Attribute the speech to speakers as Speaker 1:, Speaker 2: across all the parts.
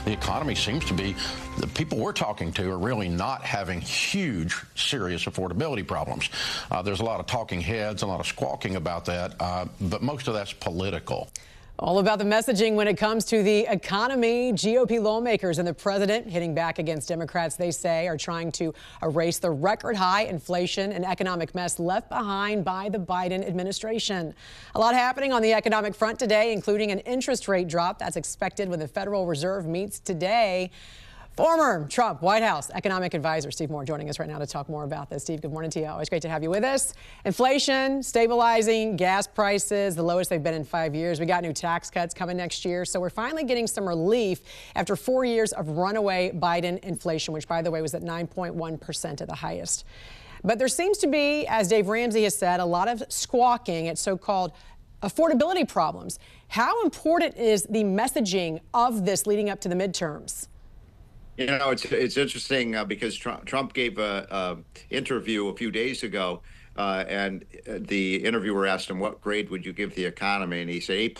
Speaker 1: the economy seems to be, the people we're talking to are really not having huge, serious affordability problems. There's a lot of talking heads, a lot of squawking about that, but most of that's political.
Speaker 2: All about the messaging when it comes to the economy. GOP lawmakers and the president hitting back against Democrats, they say, are trying to erase the record high inflation and economic mess left behind by the Biden administration. A lot happening on the economic front today, including an interest rate drop that's expected when the Federal Reserve meets today. Former Trump White House economic advisor Steve Moore joining us right now to talk more about this. Steve, good morning to you. Always great to have you with us. Inflation stabilizing, gas prices the lowest they've been in 5 years. We got new tax cuts coming next year, so we're finally getting some relief after 4 years of runaway Biden inflation, which, by the way, was at 9.1% at the highest. But there seems to be, as Dave Ramsey has said, a lot of squawking at so-called affordability problems. How important is the messaging of this leading up to the midterms?
Speaker 3: You know, it's interesting because Trump gave a interview a few days ago, and the interviewer asked him, what grade would you give the economy? And he said A+++.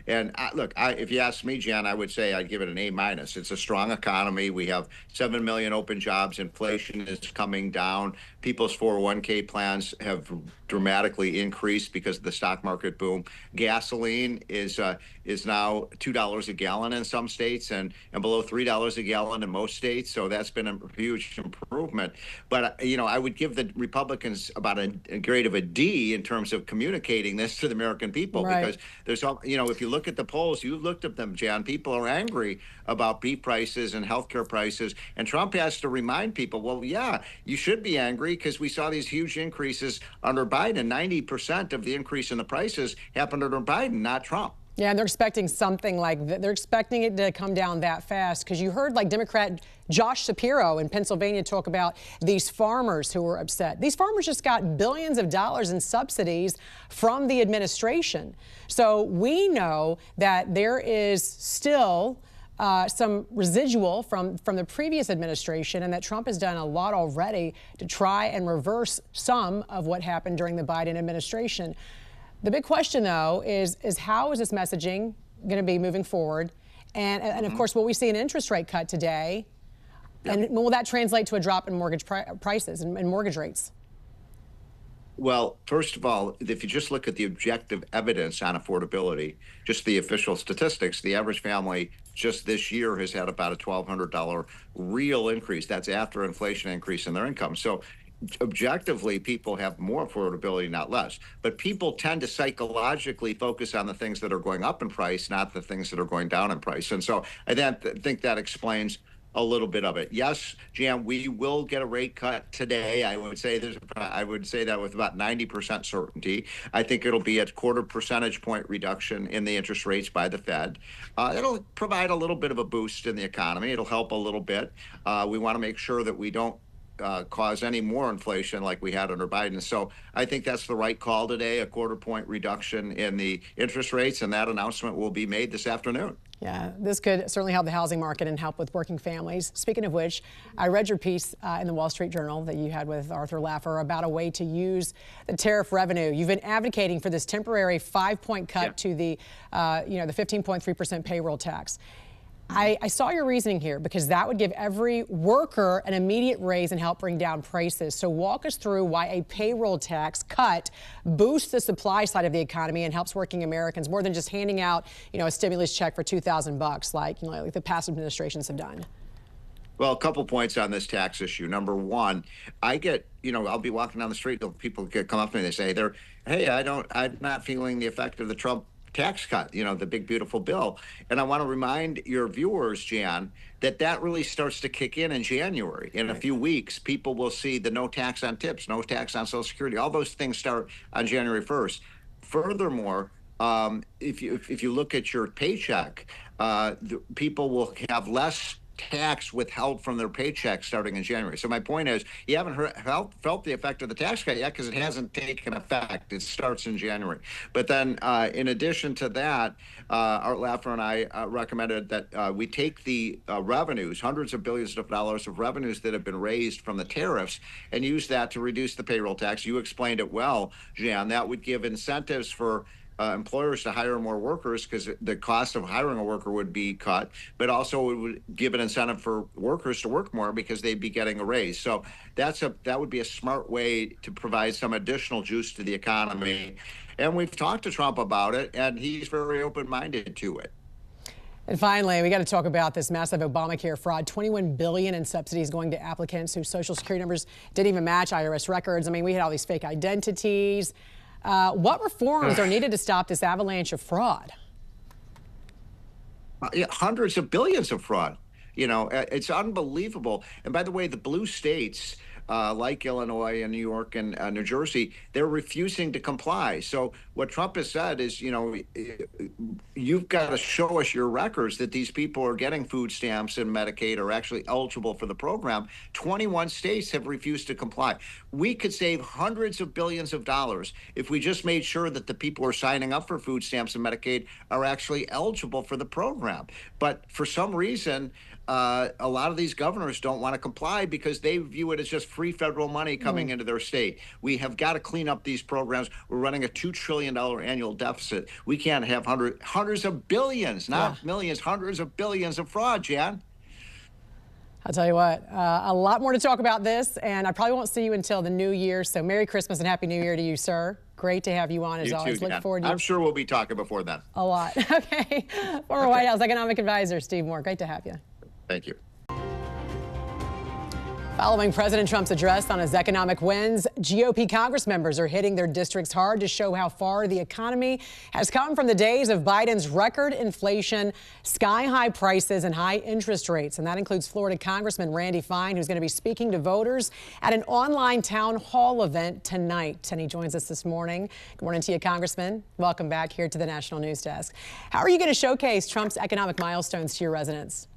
Speaker 3: And look, if you ask me, Jan, I would say I'd give it an A-. It's a strong economy. We have 7 million open jobs. Inflation is coming down. People's 401k plans have dramatically increased because of the stock market boom. Gasoline is now $2 a gallon in some states and below $3 a gallon in most states. So that's been a huge improvement. But, you know, I would give the Republicans about a grade of a D in terms of communicating this to the American people,
Speaker 2: right?
Speaker 3: Because there's, you know, if you look at the polls, you looked at them, Jan, people are angry about beef prices and healthcare prices. And Trump has to remind people, well, yeah, you should be angry because we saw these huge increases under Biden. 90% of the increase in the prices happened under Biden, not Trump.
Speaker 2: Yeah, and they're expecting something like that. They're expecting it to come down that fast because you heard like Democrat Josh Shapiro in Pennsylvania talk about these farmers who were upset. These farmers just got billions of dollars in subsidies from the administration. So we know that there is still some residual from the previous administration, and that Trump has done a lot already to try and reverse some of what happened during the Biden administration. The big question, though, is how is this messaging going to be moving forward? And of course, will we see an interest rate cut today? Yep. And will that translate to a drop in mortgage prices and mortgage rates?
Speaker 3: Well, first of all, if you just look at the objective evidence on affordability, just the official statistics, the average family just this year has had about a $1,200 real increase. That's after inflation increase in their income. So objectively, people have more affordability, not less. But people tend to psychologically focus on the things that are going up in price, not the things that are going down in price. And so I think that explains a little bit of it. Yes, Jan, we will get a rate cut today. I would say that with about 90% certainty. I think it'll be a 0.25 percentage point reduction in the interest rates by the Fed. It'll provide a little bit of a boost in the economy. It'll help a little bit. We want to make sure that we don't cause any more inflation like we had under Biden. So I think that's the right call today, a 0.25 point reduction in the interest rates, and that announcement will be made this afternoon.
Speaker 2: Yeah, this could certainly help the housing market and help with working families. Speaking of which, I read your piece in the Wall Street Journal that you had with Arthur Laffer about a way to use the tariff revenue. You've been advocating for this temporary 5-point cut to the 15.3% payroll tax. I saw your reasoning here because that would give every worker an immediate raise and help bring down prices. So walk us through why a payroll tax cut boosts the supply side of the economy and helps working Americans more than just handing out, a stimulus check for $2,000 like the past administrations have done.
Speaker 3: Well, a couple points on this tax issue. Number one, I get, I'll be walking down the street, people come up to me and they say, hey, I'm not feeling the effect of the Trump tax cut, the big, beautiful bill. And I want to remind your viewers, Jan, that really starts to kick in January. In a few weeks, people will see the no tax on tips, no tax on Social Security. All those things start on January 1st. Furthermore, if you look at your paycheck, people will have less tax withheld from their paycheck starting in January. So my point is, you haven't felt the effect of the tax cut yet because it hasn't taken effect. It starts in January. But then in addition to that, Art Laffer and I recommended that we take the revenues, hundreds of billions of dollars of revenues that have been raised from the tariffs, and use that to reduce the payroll tax. You explained it well, Jan. That would give incentives for employers to hire more workers because the cost of hiring a worker would be cut, but also it would give an incentive for workers to work more because they'd be getting a raise. So that would be a smart way to provide some additional juice to the economy. And we've talked to Trump about it, and he's very open-minded to it.
Speaker 2: And finally, we got to talk about this massive Obamacare fraud. $21 billion in subsidies going to applicants whose Social Security numbers didn't even match IRS records. I mean, we had all these fake identities. What reforms are needed to stop this avalanche of fraud?
Speaker 3: Hundreds of billions of fraud. You know, it's unbelievable. And by the way, the blue states, like Illinois and New York and New Jersey, they're refusing to comply. So what Trump has said is, you know, you've got to show us your records that these people are getting food stamps and Medicaid, are actually eligible for the program. 21 states have refused to comply. We could save hundreds of billions of dollars if we just made sure that the people who are signing up for food stamps and Medicaid are actually eligible for the program. But for some reason, a lot of these governors don't want to comply because they view it as just free federal money coming into their state. We have got to clean up these programs. We're running a $2 trillion annual deficit. We can't have hundreds of billions, not millions, hundreds of billions of fraud, Jan.
Speaker 2: I'll tell you what, a lot more to talk about this, and I probably won't see you until the new year. So Merry Christmas and Happy New Year to you, sir. Great to have you on, as always. Look forward to
Speaker 3: I'm sure we'll be talking before then.
Speaker 2: A lot. Okay. Former White House Economic Advisor Steve Moore, great to have you.
Speaker 3: Thank you.
Speaker 2: Following President Trump's address on his economic wins, GOP Congress members are hitting their districts hard to show how far the economy has come from the days of Biden's record inflation, sky-high prices, and high interest rates. And that includes Florida Congressman Randy Fine, who's going to be speaking to voters at an online town hall event tonight. And he joins us this morning. Good morning to you, Congressman. Welcome back here to the National News Desk. How are you going to showcase Trump's economic milestones to your residents?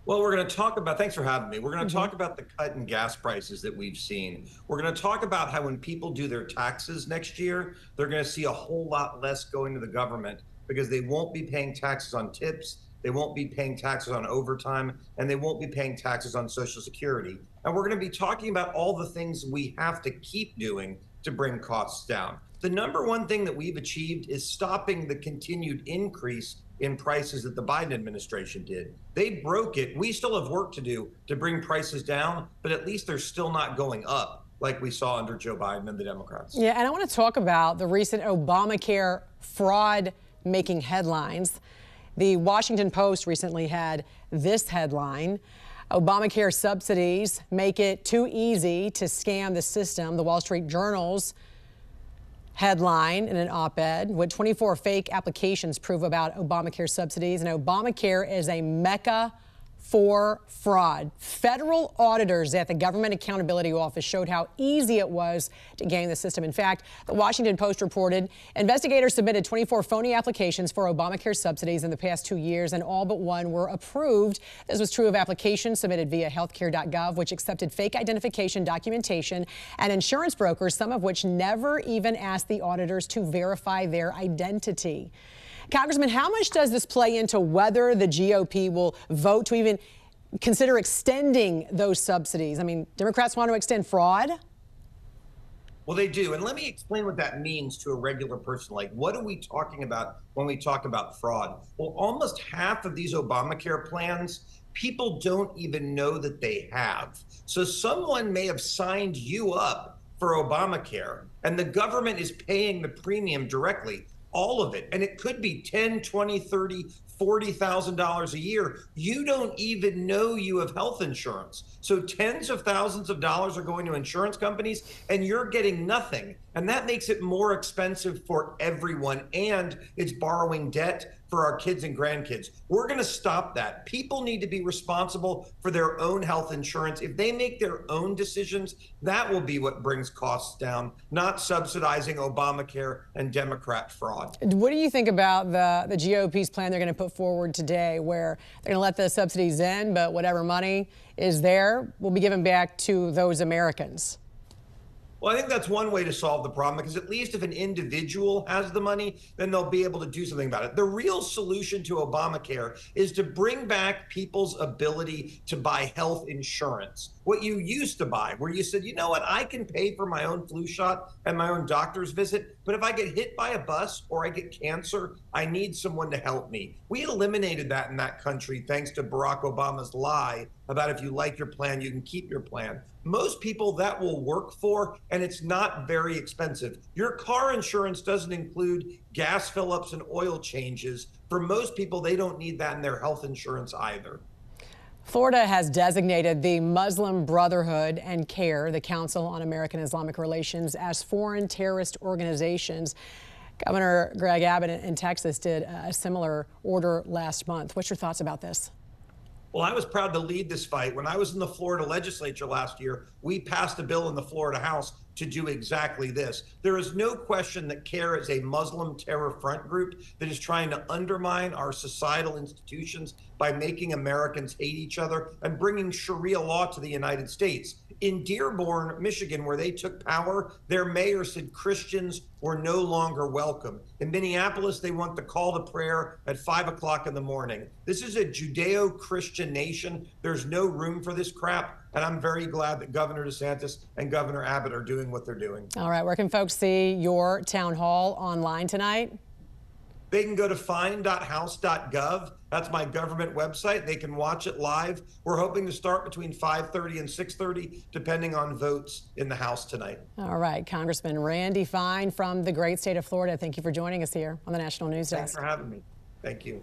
Speaker 4: Well, we're going to talk about, thanks for having me. We're going to talk about the cut in gas prices that we've seen. We're going to talk about how when people do their taxes next year, they're going to see a whole lot less going to the government because they won't be paying taxes on tips, they won't be paying taxes on overtime, and they won't be paying taxes on Social Security. And we're going to be talking about all the things we have to keep doing to bring costs down. The number one thing that we've achieved is stopping the continued increase in prices that the Biden administration did. They broke it. We still have work to do to bring prices down, but at least they're still not going up like we saw under Joe Biden and the Democrats.
Speaker 2: Yeah, and I want to talk about the recent Obamacare fraud making headlines. The Washington Post recently had this headline: Obamacare subsidies make it too easy to scam the system. The Wall Street Journal's headline in an op-ed: what 24 fake applications prove about Obamacare subsidies. And Obamacare is a mecca for fraud. Federal auditors at the Government Accountability Office showed how easy it was to game the system. In fact, the Washington Post reported investigators submitted 24 phony applications for Obamacare subsidies in the past 2 years, and all but one were approved. This was true of applications submitted via healthcare.gov, which accepted fake identification documentation, and insurance brokers, some of which never even asked the auditors to verify their identity. Congressman, how much does this play into whether the GOP will vote to even consider extending those subsidies? I mean, Democrats want to extend fraud?
Speaker 4: Well, they do. And let me explain what that means to a regular person. Like, what are we talking about when we talk about fraud? Well, almost half of these Obamacare plans, people don't even know that they have. So someone may have signed you up for Obamacare, and the government is paying the premium directly. All of it. And it could be $10, $20, $30, $40,000 a year. You don't even know you have health insurance. So tens of thousands of dollars are going to insurance companies and you're getting nothing. And that makes it more expensive for everyone. And it's borrowing debt for our kids and grandkids. We're going to stop that. People need to be responsible for their own health insurance. If they make their own decisions, that will be what brings costs down, not subsidizing Obamacare and Democrat fraud.
Speaker 2: What do you think about the GOP's plan they're going to put forward today, where they're going to let the subsidies in, but whatever money is there will be given back to those Americans?
Speaker 4: Well, I think that's one way to solve the problem, because at least if an individual has the money, then they'll be able to do something about it. The real solution to Obamacare is to bring back people's ability to buy health insurance. what you used to buy, where you said, you know what, I can pay for my own flu shot and my own doctor's visit, but if I get hit by a bus or I get cancer, I need someone to help me. We eliminated that in that country thanks to Barack Obama's lie about if you like your plan, you can keep your plan. Most people that will work for, and it's not very expensive. Your car insurance doesn't include gas fill-ups and oil changes. For most people, they don't need that in their health insurance either.
Speaker 2: Florida has designated the Muslim Brotherhood and CARE, the Council on American Islamic Relations, as foreign terrorist organizations. Governor Greg Abbott in Texas did a similar order last month. What's your thoughts about this?
Speaker 4: Well, I was proud to lead this fight. When I was in the Florida legislature last year, we passed a bill in the Florida House to do exactly this. There is no question that CARE is a Muslim terror front group that is trying to undermine our societal institutions by making Americans hate each other and bringing Sharia law to the United States. In Dearborn, Michigan, where they took power, their mayor said Christians were no longer welcome. In Minneapolis, they want the call to prayer at 5 o'clock in the morning. This is a Judeo-Christian nation. There's no room for this crap. And I'm very glad that Governor DeSantis and Governor Abbott are doing what they're doing.
Speaker 2: All right, where can folks see your town hall online tonight?
Speaker 4: They can go to fine.house.gov. That's my government website. They can watch it live. We're hoping to start between 5:30 and 6:30, depending on votes in the House tonight.
Speaker 2: All right, Congressman Randy Fine from the great state of Florida. Thank you for joining us here on the National News Desk.
Speaker 4: Thanks for having me. Thank you.